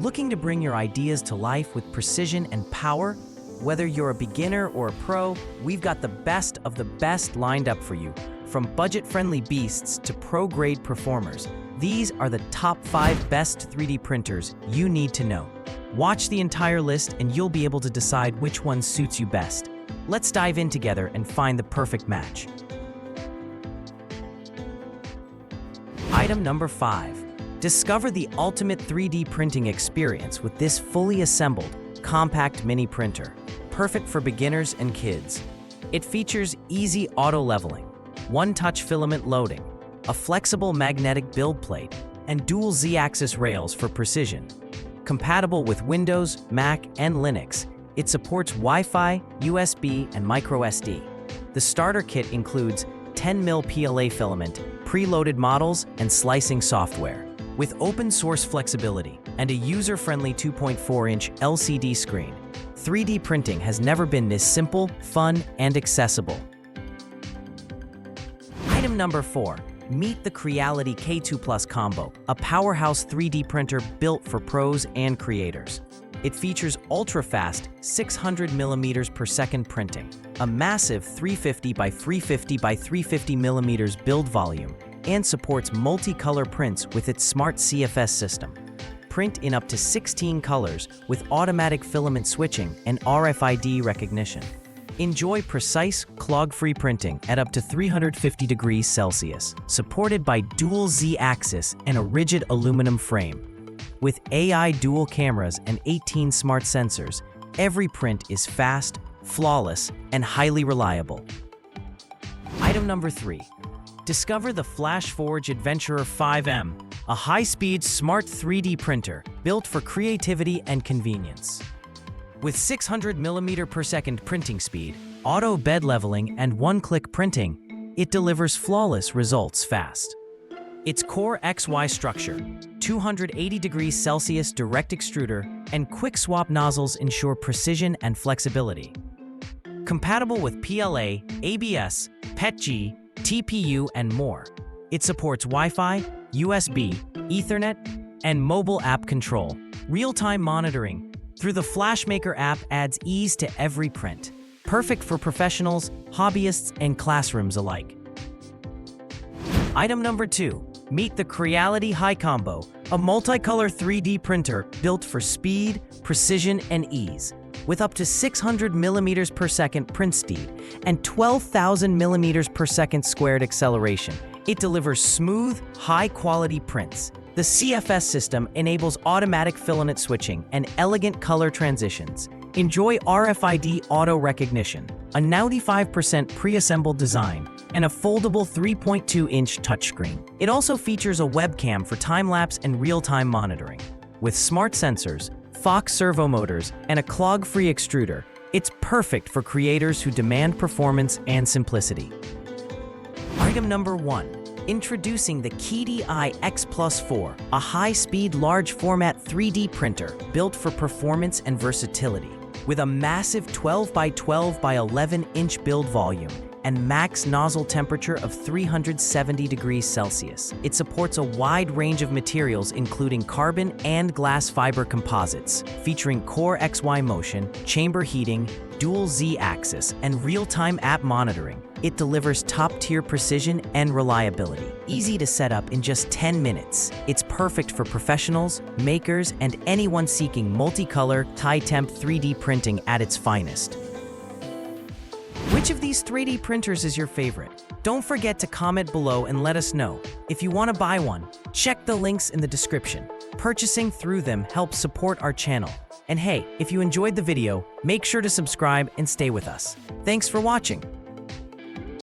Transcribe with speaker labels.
Speaker 1: Looking to bring your ideas to life with precision and power? Whether you're a beginner or a pro, we've got the best of the best lined up for you. From budget-friendly beasts to pro-grade performers, these are the top 5 best 3D printers you need to know. Watch the entire list and you'll be able to decide which one suits you best. Let's dive in together and find the perfect match. Item number 5. Discover the ultimate 3D printing experience with this fully assembled, compact mini printer, perfect for beginners and kids. It features easy auto-leveling, one-touch filament loading, a flexible magnetic build plate, and dual Z-axis rails for precision. Compatible with Windows, Mac, and Linux, it supports Wi-Fi, USB, and microSD. The starter kit includes 10mm PLA filament, preloaded models, and slicing software. With open-source flexibility and a user-friendly 2.4-inch LCD screen, 3D printing has never been this simple, fun, and accessible. Item number 4. Meet the Creality K2 Plus Combo, a powerhouse 3D printer built for pros and creators. It features ultra-fast 600mm per second printing, a massive 350 by 350 by 350 mm build volume, and supports multicolor prints with its smart CFS system. Print in up to 16 colors with automatic filament switching and RFID recognition. Enjoy precise, clog-free printing at up to 350 degrees Celsius, supported by dual Z-axis and a rigid aluminum frame. With AI dual cameras and 18 smart sensors, every print is fast, flawless, and highly reliable. Item number 3. Discover the FlashForge Adventurer 5M, a high-speed, smart 3D printer built for creativity and convenience. With 600mm per second printing speed, auto bed leveling, and one-click printing, it delivers flawless results fast. Its core XY structure, 280 degrees Celsius direct extruder, and quick swap nozzles ensure precision and flexibility. Compatible with PLA, ABS, PETG, TPU, and more. It supports Wi-Fi, USB, Ethernet, and mobile app control. Real-time monitoring through the FlashMaker app adds ease to every print. Perfect for professionals, hobbyists, and classrooms alike. Item number 2. Meet the Creality High Combo, a multicolor 3D printer built for speed, precision, and ease. With up to 600mm per second print speed and 12,000mm per second squared acceleration, it delivers smooth, high-quality prints. The CFS system enables automatic filament switching and elegant color transitions. Enjoy RFID auto recognition, a 95% pre-assembled design, and a foldable 3.2-inch touchscreen. It also features a webcam for time-lapse and real-time monitoring. With smart sensors, Fox servo motors, and a clog-free extruder, it's perfect for creators who demand performance and simplicity. Item number 1. Introducing the KDI X Plus 4, a high-speed, large-format 3D printer built for performance and versatility. With a massive 12 by 12 by 11-inch build volume and max nozzle temperature of 370 degrees Celsius, it supports a wide range of materials including carbon and glass fiber composites, featuring Core XY motion, chamber heating, dual Z-axis, and real-time app monitoring. It delivers top-tier precision and reliability. Easy to set up in just 10 minutes. It's perfect for professionals, makers, and anyone seeking multicolor, high-temp 3D printing at its finest. Which of these 3D printers is your favorite? Don't forget to comment below and let us know. If you want to buy one, check the links in the description. Purchasing through them helps support our channel. And hey, if you enjoyed the video, make sure to subscribe and stay with us. Thanks for watching.